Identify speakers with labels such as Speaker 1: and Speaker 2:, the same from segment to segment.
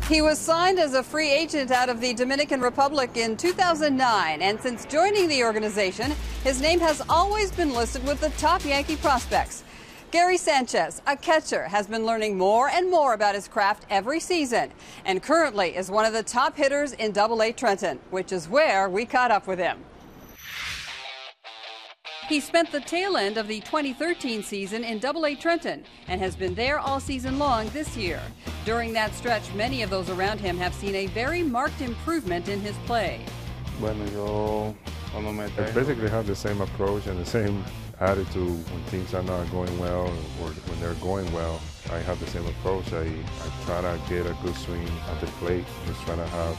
Speaker 1: He was signed as a free agent out of the Dominican Republic in 2009, and since joining the organization, his name has always been listed with the top Yankee prospects. Gary Sanchez, a catcher, has been learning more and more about his craft every season, and currently is one of the top hitters in Double-A Trenton, which is where we caught up with him. He spent the tail end of the 2013 season in Double-A Trenton and has been there all season long this year. During that stretch, many of those around him have seen a very marked improvement in his play.
Speaker 2: I basically have the same approach and the same attitude when things are not going well or when they're going well. I have the same approach. I try to get a good swing at the plate, just trying to have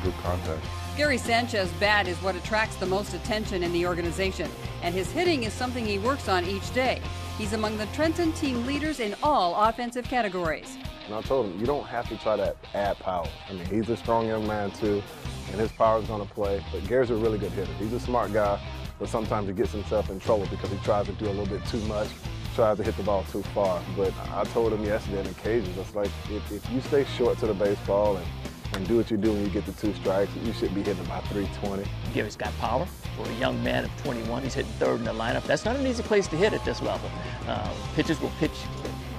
Speaker 2: good contact.
Speaker 1: Gary Sanchez's bat is what attracts the most attention in the organization, and his hitting is something he works on each day. He's among the Trenton team leaders in all offensive categories.
Speaker 3: And I told him, you don't have to try to add power. I mean, he's a strong young man too, and his power is going to play. But Gary's a really good hitter. He's a smart guy, but sometimes he gets himself in trouble because he tries to do a little bit too much, tries to hit the ball too far. But I told him yesterday in the cages, it's like, if you stay short to the baseball and do what you do when you get the 2 strikes, you should be hitting about 320.
Speaker 4: Gary's got power. For a young man of 21, he's hitting third in the lineup. That's not an easy place to hit at this level. Pitchers will pitch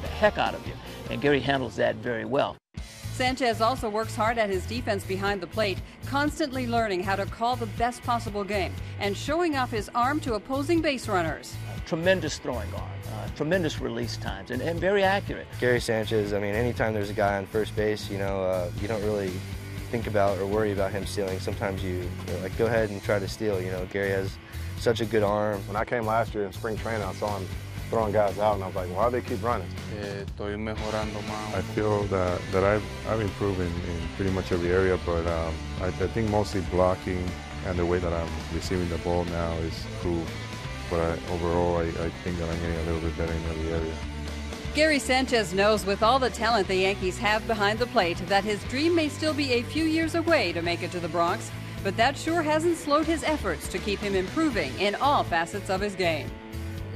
Speaker 4: the heck out of you, and Gary handles that very well.
Speaker 1: Sanchez also works hard at his defense behind the plate, constantly learning how to call the best possible game and showing off his arm to opposing base runners.
Speaker 4: Tremendous throwing arm, tremendous release times, and very accurate.
Speaker 5: Gary Sanchez, I mean, anytime there's a guy on first base, you know, you don't really think about or worry about him stealing. Sometimes you like, go ahead and try to steal. You know, Gary has such a good arm.
Speaker 3: When I came last year in spring training, I saw him throwing guys out, and I was like, why do they keep running?
Speaker 2: I feel that I've improved in pretty much every area, but I think mostly blocking and the way that I'm receiving the ball now is improved. But overall, I think that I'm getting a little bit better in every area.
Speaker 1: Gary Sanchez knows with all the talent the Yankees have behind the plate that his dream may still be a few years away to make it to the Bronx, but that sure hasn't slowed his efforts to keep him improving in all facets of his game.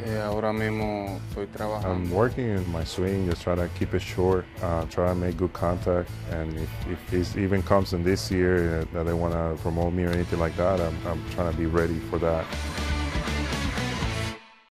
Speaker 2: I'm working in my swing, just trying to keep it short, try to make good contact, and if this even comes in this year that they want to promote me or anything like that, I'm trying to be ready for that.